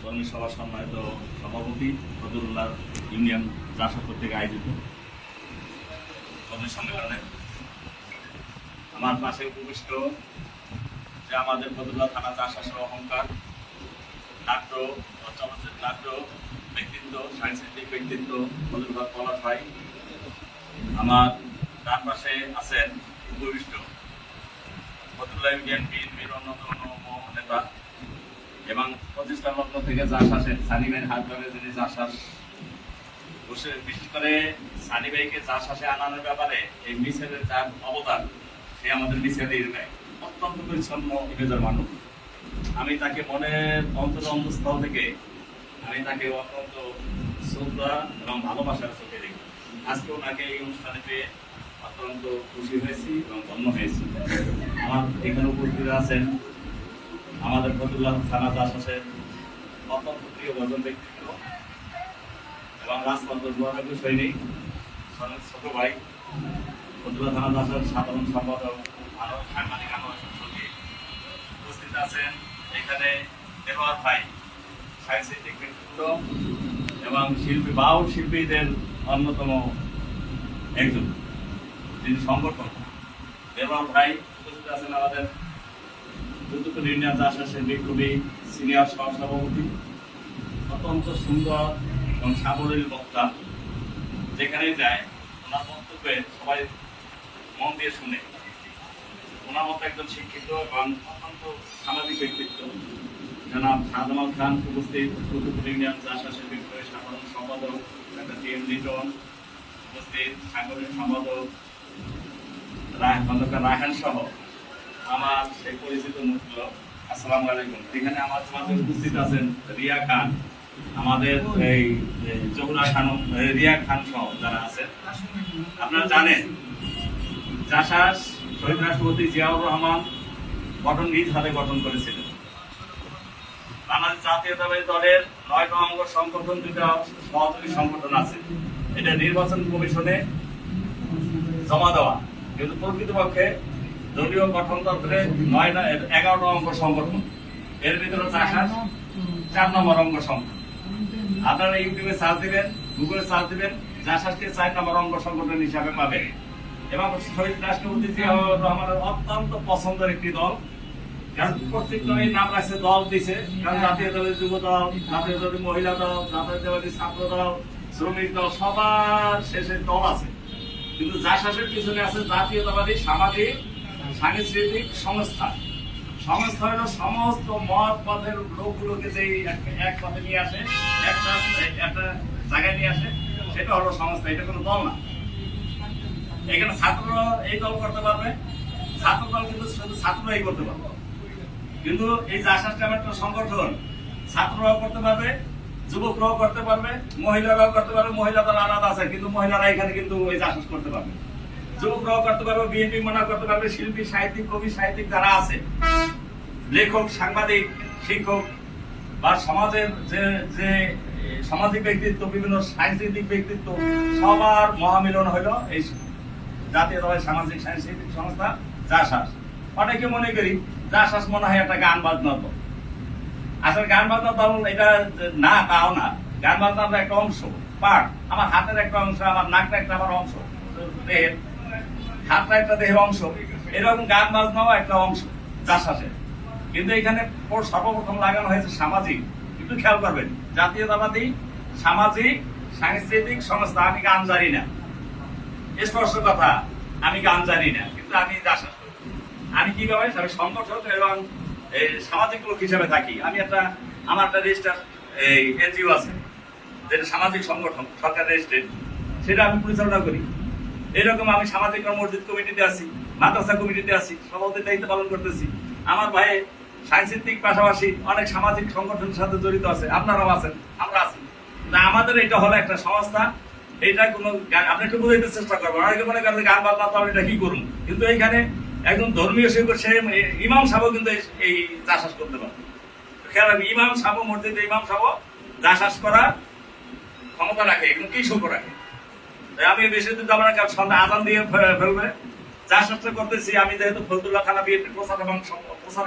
কর্মী সভা সম্মানিত সভাপতি ফজলুল্লাহ ইউনিয়ন জাসদ কর্তৃক আয়োজিত কর্মী সম্মেলনে আমার পাশে উপবিষ্ট যে আমাদের ফজলুল্লাহ থানা জাসাসের অহংকার নাট্য চলচ্চিত্র নাট্য ব্যক্তিত্ব সাংস্কৃতিক ব্যক্তিত্ব ফজলুল্লাহ পলাশ ভাই, আমার ডান পাশে আছেন উপবিষ্ট ফজলুল্লাহ ইউনিয়ন বিএনপির অন্যতম নেতা এবং প্রতিষ্ঠান লগ্ন থেকে জাসাসের সানি ভাইয়ের হাত ধরে যিনি জাসাস বসে, বিশেষ করে সানি ভাইকে জাসাসে আনানোর ব্যাপারে এই মিছিলের যার অবদান, সে আমাদের মিছিলের ভাই অত্যন্ত পরিচ্ছন্ন ইমেজের মানুষ। আমি তাকে মনের অন্তরস্থল থেকে আমি তাকে অত্যন্ত শ্রদ্ধা এবং ভালোবাসার চোখে দেখি। আজকে ওনাকে এই অনুষ্ঠানে পেয়ে অত্যন্ত খুশি হয়েছি এবং ধন্য হয়েছি। আমার এখানে উপস্থিত আছেন আমাদের ফজলুল্লাহ থানা জাসাসের অত্যন্ত প্রিয় ভজন ব্যক্তিত্ব এবং রাজপথ যোগাযোগ সৈনিক ছোট ভাই ফজলুল্লাহ থানা জাসাসের সাধারণ সম্পাদক আরো সাংবাদিক সচিব উপস্থিত আছেন এখানে দেওয়ার ভাই, সাংস্কৃতিক ব্যক্তিত্ব এবং শিল্পী বাউল শিল্পীদের অন্যতম একজন যিনি সংগঠন দেওয়ার ভাই। উপস্থিত আছেন আমাদের যুদ্ধপুর ইউনিয়ন জাসাসের বিপ্লবী সিনিয়র সহসভাপতি, অত্যন্ত সুন্দর এবং সাবলীল বক্তা, যেখানে যায় ওনার বক্তব্যে সবাই মন দিয়ে শুনে। ওনার মতো একজন শিক্ষিত এবং অত্যন্ত সামাজিক ব্যক্তিত্ব জনাব শাহজামাল খান উপস্থিত, যুদ্ধপুর ইউনিয়ন জাসাসের বিপ্লবী সাধারণ সম্পাদক ডাক্তার টি.এম. লিটন উপস্থিত, সাংগঠনিক সম্পাদক খন্দকার রায়হান সহ আমার সেই পরিচিত মুখগুলো। আসসালামু আলাইকুম। এখানে আমার মাঝে উপস্থিত আছেন রিয়া খান, আমাদের এই জহুরা খান, রিয়া খান সহ যারা আছেন। আপনারা জানেন জাসাস শহীদ রাষ্ট্রপতি জিয়াউর রহমান গঠন নিজ হাতে গঠন করেছিলেন। বাংলাদেশ জাতীয়তাবাদী দলের 9টা অঙ্গ সংগঠন, 2টা সহযোগী সংগঠন আছে। এটা নির্বাচন কমিশনে জমা দেওয়া, কিন্তু প্রকৃতপক্ষে দলীয় গঠনতন্ত্রে 11টা অঙ্গ সংগঠন, এর ভিতরে জাসাস 4 নম্বর অঙ্গ সংগঠন। আপনারা ইউটিউবে সার্চ দিবেন, গুগলে সার্চ দিবেন, জাসাসকে 4 নম্বর অঙ্গ সংগঠন হিসাবে পাবেন। এবং শহীদ রাষ্ট্রপতি জিয়াউর রহমানের অত্যন্ত পছন্দের একটি দল, কারণ প্রত্যেক দলের নাম রাখছে, দল দিছে। কারণ জাতীয়তাবাদী যুব দল, জাতীয়তাবাদী মহিলা দল, জাতীয়তাবাদী ছাত্র দল, শ্রমিক দল, সবার শেষে দল আছে। কিন্তু জাসাসের পিছনে আছে জাতীয়তাবাদী সামাজিক সাংস্কৃতিক সংস্থা। সংস্থা হলো সমস্ত মত পথের লোকগুলোকে যে এক পথে নিয়ে আসে, একটা জায়গায় নিয়ে আসে, সেটা হলো সংস্থা। এটা কোনো দল না। এখানে ছাত্ররা এই দল করতে পারবে, ছাত্র দল কিন্তু শুধু ছাত্ররাই করতে পারবে। কিন্তু এই জাসাস নামে একটা সংগঠন ছাত্ররাও করতে পারবে, যুবকরাও করতে পারবে, মহিলারাও করতে পারবে। মহিলা দল আলাদা আছে, কিন্তু মহিলারা এখানে কিন্তু ওই জাসাস করতে পারবে। যুবকরাও করতে পারবে, বিএনপি মনে করতে পারবে, শিল্পী সাহিত্যিক কবি সাহিত্যিক যারা আছে, লেখক সাংবাদিক শিক্ষক বা সমাজের যে যে সামাজিক ব্যক্তিত্ব, বিভিন্ন সাংস্কৃতিক ব্যক্তিত্ব, সবার মহামিলন হলো এই জাতীয়তাবাদী সামাজিক সাংস্কৃতিক সংস্থা জাসাস। অনেকে মনে করি জাসাস মনে হয় একটা গান বাজনা দল। আসলে গান বাজনা দল এটা না, তাও না। গান বাজনার একটা অংশ, পার্ট। আমার হাতের একটা অংশ, আমার নাকটা একটা আমার অংশ, দেহের হাতটা একটা দেহের অংশ। এরকম গান বাজনাও একটা অংশ জাসাসের। কিন্তু এখানে সর্বপ্রথম লাগানো হয়েছে সামাজিক। একটু খেয়াল করবেন, জাতীয়তাবাদী সামাজিক সাংস্কৃতিক সংস্থা। আমি গান জানি না, স্পষ্ট কথা, আমি গান জানি না, কিন্তু আমি জাসাস করি। আমি কিভাবে, আমি সংগঠক এবং সামাজিক লোক হিসেবে থাকি। আমি আমার একটা রেজিস্টার এনজিও আছে, যেটা সামাজিক সংগঠন, সরকার রেজিস্ট্রেড, সেটা আমি পরিচালনা করি। এরকম আমি সামাজিক মসজিদ কমিটিতে আছি, মাদ্রাসা কমিটিতে আছি, সভাপতির দায়িত্ব পালন করতেছি। আমার ভাই সাংস্কৃতিক পাশাপাশি অনেক সামাজিক সংগঠনের সাথে জড়িত আছে, আপনারাও আছেন, আমরা আছি। না, আমাদের এটা হলো একটা সংস্থা। এইটা কোনো আপনি একটু বুঝাইতে চেষ্টা করবেন। অনেকে মনে করেন গান বাজনা তো এটা কি করুন, কিন্তু এইখানে একজন ধর্মীয় শিক্ষক, সে ইমাম সাহেব কিন্তু এই জাসাস করতে পারে। খেয়াল রাখবেন, ইমাম সাহেব মসজিদে ইমাম সাহেব জাসাস করার ক্ষমতা রাখে, কিন্তু কি শোক রাখে। আমি বেশি দূর যাবো না, কারণ সন্ধ্যা আজান দিয়ে ফেলবে, যা চেষ্টা করতেছি, আমি যেহেতু ফজলুল্লাহ থানা বিএনপির প্রচার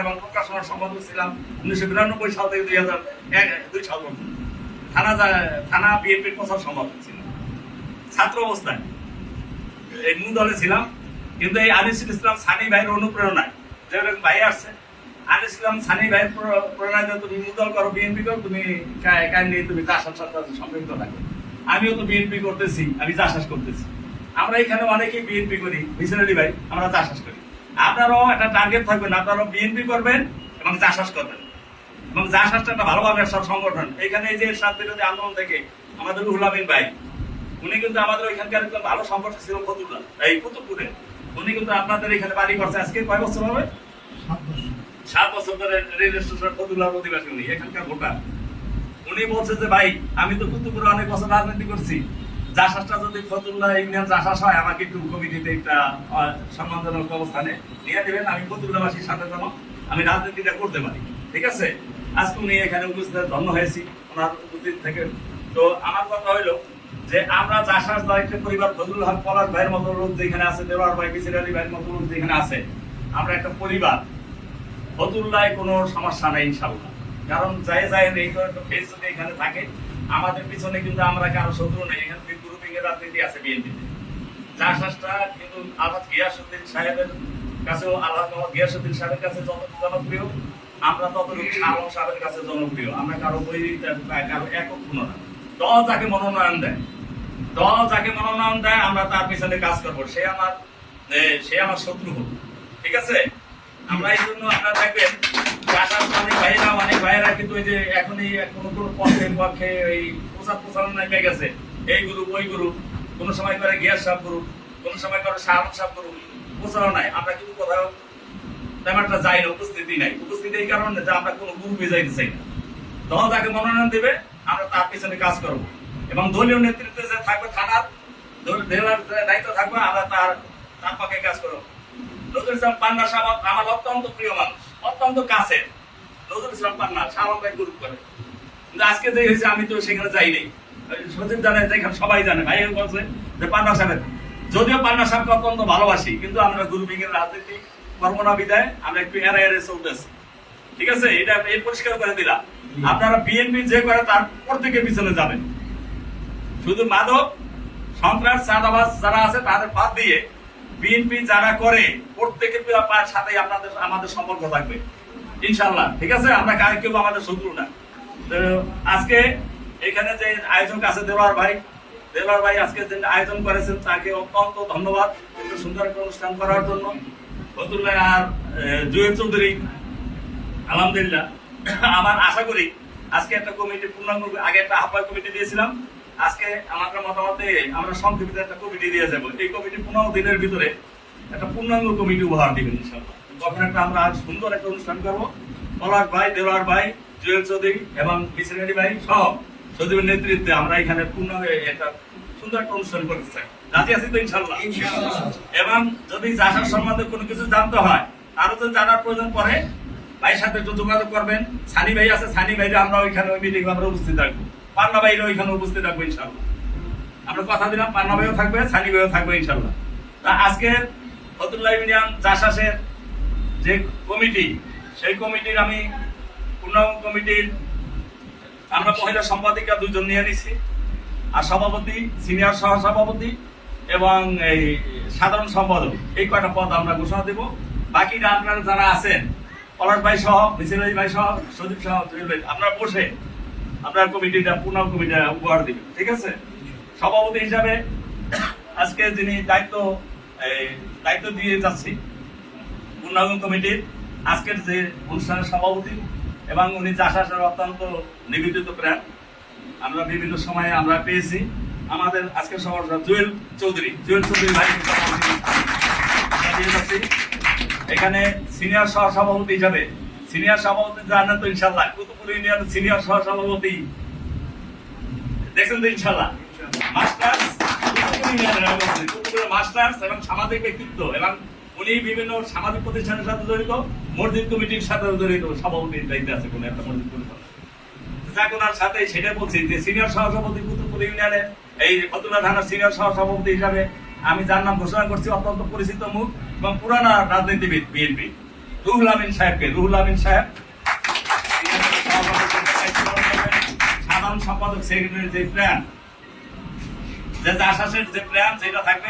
এবং প্রকাশনার সম্পাদক ছিলাম 1992 সাল থেকে 2002 সাল পর্যন্ত থানা বিএনপির প্রচার সম্পাদক ছিলাম ছাত্র অবস্থায়, এই মূল দলে ছিলাম। কিন্তু এই আনিসুল ইসলাম সানি ভাইয়ের অনুপ্রেরণায়, যেরকম ভাই আসছে, আনিসুল ইসলাম সানি ভাইয়ের প্রেরণায় তুমি মূল দল করো, বিএনপি করো, তুমি নিয়ে তুমি চাষার সাথে সম্পৃক্ত থাকো। আমিও তো বিএনপি করতেছি, আমি চাষাস করতেছি। আমরা এখানে অনেকেই বিএনপি করি, মিশনারি ভাই, আমরা চাষাস করি। আপনারাও একটা টার্গেট থাকবেন, আপনারাও বিএনপি করবেন এবং চাষাস করবেন। এবং চাষাসটা একটা ভালো ব্যবসার সংগঠন। এখানে এই যে এরশাদ বিরোধী আন্দোলন থেকে আমাদের রুহুল আমিন ভাই, উনি কিন্তু আমাদের ওইখানকার একজন ভালো সম্পর্ক ছিল ফতুল্লাহ, এই কুতুবপুরে। উনি কিন্তু আপনাদের এখানে বাড়ি করছে, আজকে কয় বছর হবে? 7 বছর ধরে রেল স্টেশন ফতুল্লাহর অধিবাসী উনি, এখানকার ভোটার। উনি বলছে যে ভাই, আমি তো কুতুবপুরে অনেক বছর রাজনীতি করছি, চাষাসটা যদি ফতুল্লাহ ইউনিয়ন চাষাস হয়, আমাকে একটু কমিটিতে একটা সম্মানজনক অবস্থানে নিয়ে দেবেন, আমি ফতুল্লাহবাসীর সাথে যেন আমি রাজনীতিটা করতে পারি। ঠিক আছে, আজকে উনি এখানে উপস্থিত, ধন্য হয়েছি ওনার উপস্থিত থেকে। তো আমার কথা হইলো যে আমরা চাষাস দায়িত্ব পরিবার, ফজলুল হক পলাশ ভাইয়ের মতো লোক যেখানে আছে, দেওয়ার ভাই, বিসির আলী ভাইয়ের মতো লোক যেখানে আছে, আমরা একটা পরিবার। ফতুল্লাহ কোনো সমস্যা নেই ইনশাল্লাহ, কারণ যাই এই ফেস যদি এখানে থাকে, আমাদের পিছনে কিন্তু আমরা কারো শত্রু নেই। এখানে গ্রুপিং এর রাজনীতি আছে বিএনপিতে। চাষাসটা কিন্তু আলহাজ গিয়াসউদ্দিন সাহেবের কাছেও, আলহাজ মোহাম্মদ গিয়াসউদ্দিন সাহেবের কাছে যত জনপ্রিয়, আমরা ততটুকু আলম সাহেবের কাছে জনপ্রিয়। আমরা কারো বই, কারো একক কোনো না। দল যাকে মনোনয়ন দেয়, আমরা তার পিছনে কাজ করবো। সে আমার শত্রু হোক, ঠিক আছে? আমরা এই জন্য আপনারা দেখবেন অনেক ভাইয়েরা কিন্তু ওই যে এখনই কোন পক্ষে এই প্রচারণায় পেয়ে গেছে, এই গ্রুপ ওই গ্রুপ, কোন সময় করে গিয়াস সাহেব গ্রুপ, কোন সময় করে শাহ সাহেব গ্রুপ, প্রচারণায় আমরা কিন্তু কোথাও তেমন একটা যাই না, উপস্থিতি নাই। উপস্থিতি এই কারণে যে আমরা কোনো গ্রুপে যাইতে চাই না। দল যাকে মনোনয়ন দেবে, আমরা তার পিছনে কাজ করবো। এবং দলীয় নেতৃত্বে যে থাকবে, থানার দায়িত্ব থাকবে, আমরা তার পক্ষে কাজ করবো। নজরুল ইসলাম পান্না সাহেব আমার অত্যন্ত প্রিয় মানুষ, অত্যন্ত কাছের। নজরুল ইসলাম পান্না সাহেব ভাই গ্রুপ করে, কিন্তু আজকে যে হয়েছে আমি তো সেখানে যাই নাই। সচিব জানে, যেখানে সবাই জানে, ভাই বলছে যে পান্না সাহেবের, যদিও পান্না সাহেবকে অত্যন্ত ভালোবাসি, কিন্তু আমরা গ্রুপিং এর রাজনীতি কর্মনা বিদায় আমরা একটু এড়ে চলতেছি। ঠিক আছে, এটা এই পরিষ্কার করে দিলাম। আপনারা বিএনপি যে করে তার প্রত্যেকের পিছনে যাবেন। শুধু মাদক, সন্ত্রাস, চাঁদাবাজ যারা আছে তাদের বাদ দিয়ে বিএনপি যারা করে প্রত্যেকের সাথে আমাদের সম্পর্ক থাকবে ইনশাল্লাহ। ঠিক আছে, আমরা কেউ আমাদের শত্রু না। তো আজকে এখানে যে আয়োজক আছে দেলোয়ার ভাই আজকে যে আয়োজন করেছেন, তাকে অত্যন্ত ধন্যবাদ একটু সুন্দর একটা অনুষ্ঠান করার জন্য। ফতুল্লাহ আর জুয়েল চৌধুরী, আলহামদুলিল্লাহ, আমার আশা করি আজকে একটা কমিটি পূর্ণাঙ্গ, আগে একটা আহ্বায়ক কমিটি দিয়েছিলাম, আজকে আমাদের মতামতে আমরা সংক্ষিপ্ত একটা কমিটি দিয়ে যাবো। এই কমিটি 15 দিনের ভিতরে একটা পূর্ণাঙ্গ কমিটি উপহার দিবেন ইনশাআল্লাহ। তখন আমরা আজ সুন্দর একটা অনুষ্ঠান করবো। পলাশ ভাই, দেলোয়ার ভাই, জুয়েল চৌধুরী এবং মিসির ভাই সহ সজীবের নেতৃত্বে আমরা এখানে পূর্ণাঙ্গ একটা সুন্দর একটা অনুষ্ঠান করতে চাই। রাজি আছি তো ইনশাআল্লাহ? এবং যদি চাষার সম্বন্ধে কোনো কিছু জানতে হয়, আরো যদি জানার প্রয়োজন পড়ে, ভাইয়ের সাথে একটু যোগাযোগ করবেন। সানি ভাই আছে, সানি ভাইরা আমরা ওইখানে ওই মিটিং আমরা উপস্থিত থাকবো। পান্না ভাইরা ওইখানে উপস্থিত থাকবো ইনশাআল্লাহ। আমরা কথা দিলাম, পান্না ভাইও থাকবে, সানি ভাইও থাকবে ইনশাআল্লাহ। তা আজকে ফতুল্লাহ ইউনিয়ন চাষাসের যে কমিটি, সেই কমিটির আমি পূর্ণাঙ্গ কমিটির আমরা মহিলা সম্পাদিকা 2 জন নিয়ে নিছি, আর সভাপতি, সিনিয়র সহ সভাপতি এবং এই সাধারণ সম্পাদক, এই কয়টা পদ আমরা ঘোষণা দেব। বাকিরা আপনারা যারা আছেন, পলাশ ভাই সহ, মিসির ভাই সহ, সজীব সহ, আপনারা বসে আপনার কমিটিটা, পূর্ণাঙ্গ কমিটিটা উপহার দিবেন। ঠিক আছে, সভাপতি হিসাবে আজকে যিনি দায়িত্ব দিয়ে যাচ্ছি পূর্ণাঙ্গ কমিটির, আজকের যে অনুষ্ঠানের সভাপতি, এবং উনি চাষাসের অত্যন্ত নিবেদিত প্রাণ, আমরা বিভিন্ন সময়ে আমরা পেয়েছি। আমাদের আজকের সভাপতি জুয়েল চৌধুরী ভাই দিয়ে যাচ্ছি। এখানে সিনিয়র সহ সভাপতি হিসাবে, সিনিয়র সভাপতি জানেন তো ইনশাল্লাহ, কুতুবপুর ইউনিয়নের সিনিয়র সহ সভাপতি দেখছেন তো ইনশাল্লাহ, মাস্টার্স, কুতুবপুরের মাস্টার্স এবং সামাজিক ব্যক্তিত্ব, এবং উনি বিভিন্ন সামাজিক প্রতিষ্ঠানের সাথে জড়িত, মসজিদ কমিটির সাথে জড়িত, সভাপতির দায়িত্বে আছে কোন একটা মসজিদ পরিষদ। যাক, ওনার সাথে সেটা বলছি যে সিনিয়র সহসভাপতি কুতুবপুর ইউনিয়নের, এই ফতুল্লাহ থানার সিনিয়র সহসভাপতি হিসাবে আমি যার নাম ঘোষণা করছি, অত্যন্ত পরিচিত মুখ, এবং পুরানা রাজনীতিবিদ বিএনপি রুহুল আমিন সাহেবকে, রুহুল আমিন সাহেব সাধারণ সম্পাদক সেক্রেটারি যে প্ল্যান, যে আশ্বাসের যে প্ল্যান যেটা থাকবে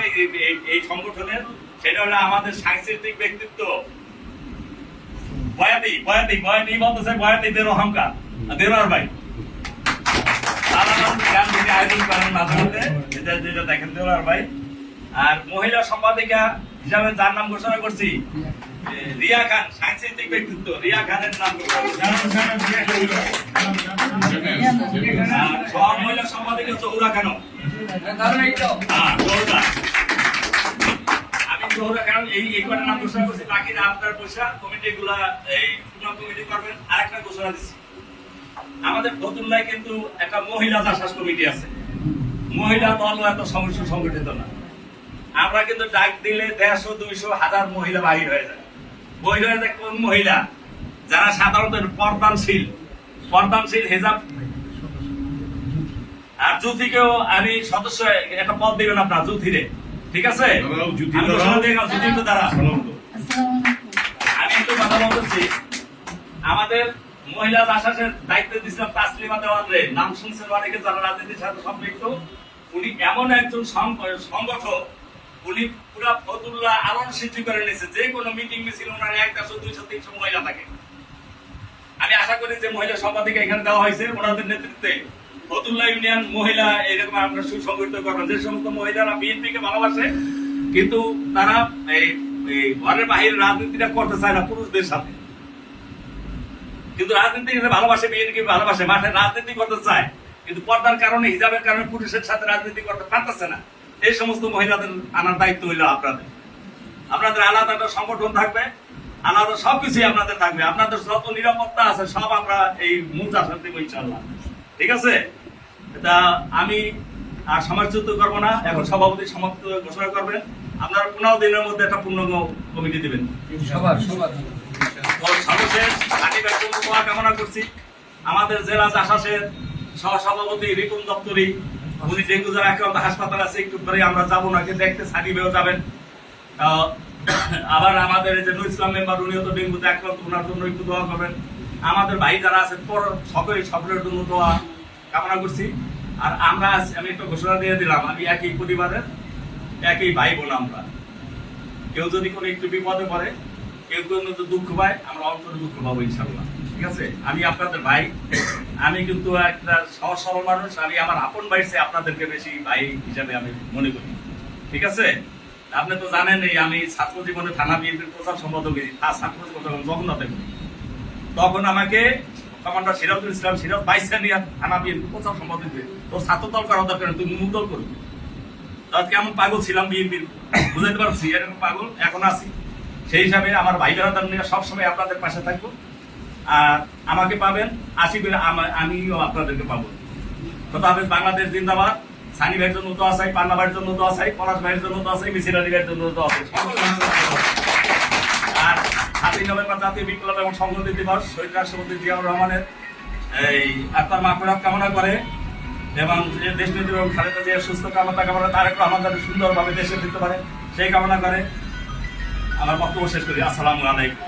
এই সংগঠনের, সেটা হলো আমাদের সাংস্কৃতিক ব্যক্তিত্ব বয়াতি বয়াতি বয়াতি বলতেছে বয়াতি দের অহংকার দেওয়ার ভাই আয়োজন করেন মাঝে মধ্যে, যেটা দেখেন দেওয়ার ভাই। আর মহিলা সম্পাদিকা হিসাবে যার নাম ঘোষণা করছি রিয়া খান, সাংস্কৃতিক ব্যক্তিত্ব রিয়া খানের নাম। সব মহিলা সম্পাদিকা জহুরা খানম, আমি জহুরা খান এই কটা নাম ঘোষণা করছি। বাকিরা আপনার পয়সা কমিটি গুলা এই কমিটি করবেন। আরেকটা ঘোষণা দিচ্ছি, আমাদের ফতুল্লায় কিন্তু একটা মহিলা চাষাস কমিটি আছে। মহিলা দল এত সমস্যা সংগঠিত না। আমরা কিন্তু ডাক দিলে 150, 200, 1000 মহিলা বাহির হয়ে যায়। বাহির হয়ে যায় কোন মহিলা? যারা সাধারণত পর্দানশীল হেজাব আর জুথিকেও আমি সদস্য একটা পদ দিবেন আপনার জুথিরে, ঠিক আছে? আমি একটু কথা বলতেছি, আমাদের মহিলা আশ্বাসের দায়িত্ব দিচ্ছিলাম তাসলিমা দেওয়ানরে, নাম শুনছেন অনেকে যারা রাজনীতির সাথে সম্পৃক্ত। উনি এমন একজন সংগঠক, উনি পুরা ফতুল্লাহ আলোড়ন সৃষ্টি করে নিয়েছে। যে কোনো মিটিং মিছিল ওনার 100, 200, 300 মহিলা থাকে। আমি আশা করি যে মহিলা সম্পাদিকা এখানে দেওয়া হয়েছে ওনাদের নেতৃত্বে ফতুল্লাহ ইউনিয়ন মহিলা এরকম আমরা সুসংগঠিত করবেন। যে সমস্ত মহিলারা বিএনপিকে ভালোবাসে কিন্তু তারা এই ঘরের বাহিরে রাজনীতিটা করতে চায় না পুরুষদের সাথে, কিন্তু রাজনীতি ভালোবাসে, বিএনপি ভালোবাসে, মাঠে রাজনীতি করতে চায়, কিন্তু পর্দার কারণে হিজাবের কারণে পুরুষের সাথে রাজনীতি করতে পারতেছে না। এই সমস্ত মহিলাদের আনার দায়িত্ব হইল আপনাদের। আপনাদের আলাদা একটা সংগঠন থাকবে, আলাদা সবকিছুই আপনাদের থাকবে। আপনাদের যত নিরাপত্তা আছে সব আমরা এই মূল চাষার দেবো ইনশাল্লাহ, ঠিক আছে? তা আমি আর সমাজচ্যুত করবো না। এখন সভাপতি সমাপ্ত ঘোষণা করবেন। আপনারা 15 দিনের মধ্যে একটা পূর্ণাঙ্গ কমিটি দিবেন। সর্বশেষ কামনা করছি আমাদের জেলা চাষাসের সহসভাপতি রিপুন দপ্তরি, উনি ডেঙ্গু যারা আক্রান্ত হাসপাতাল আছে, একটু পরে আমরা যাবো নাকি দেখতে, সাকিবেও যাবেন। আবার আমাদের এই যে নুর ইসলাম মেম্বার, উনিও তো ডেঙ্গুতে আক্রান্ত, ওনার জন্য একটু দোয়া করবেন। আমাদের ভাই যারা আছেন সকলের জন্য দোয়া কামনা করছি। আর আমরা আমি একটা ঘোষণা দিয়ে দিলাম, আমি একই পরিবারের একই ভাই বোন। আমরা কেউ যদি কোনো একটু বিপদে পড়ে, কেউ কেউ যদি দুঃখ পায়, আমরা অন্তরে দুঃখ পাবো ইনশাল্লাহ, ঠিক আছে? আমি আপনাদের ভাই, আমি কিন্তু একটা সহজ সরল মানুষ। আমি আমার আপন ভাইছে আপনাদেরকে বেশি ভাই হিসাবে আমি মনে করি, ঠিক আছে? আপনি তো জানেন আমি ছাত্র জীবনে থানা বিএনপির প্রচার সম্পাদক ছাত্র জগন্নাথে, তখন আমাকে কমান্ডার সিরাজুল ইসলাম সিরাজ বাইসা নিয়ে থানা বিএনপি প্রচার সম্পাদক, তোর ছাত্র দল করা দরকার, তুই মুখ দল করবি। কেমন পাগল ছিলাম বিএনপির, বুঝাইতে পারছি এরকম পাগল এখন আছি। সেই হিসাবে আমার ভাই বেড়াদার নিয়ে সবসময় আপনাদের পাশে থাকবো। আর আমাকে পাবেন, আশিবের আমিও আপনাদেরকে পাবো। তবে বাংলাদেশ জিন্দাবাদ। সানি ভাইয়ের জন্য তো আসাই, পান্না ভাইয়ের জন্য তো আসাই, পলাশ ভাইয়ের জন্য তো আসাই, মিছিল আলী ভাইয়ের জন্য তো আসাই। আর 7ই নভেম্বর জাতীয় বিপ্লব এবং সংহতি দিবস, শহীদ রাষ্ট্রপতি জিয়াউর রহমানের এই আত্মার মাগফিরাত কামনা করে এবং দেশ নেত্রী এবং খালেদা জিয়ার সুস্থ কামনা কামনা, তারেক রহমান যাতে সুন্দরভাবে দেশে ফিরতে পারে সেই কামনা করে আমার বক্তব্য শেষ করি। আসসালামু আলাইকুম।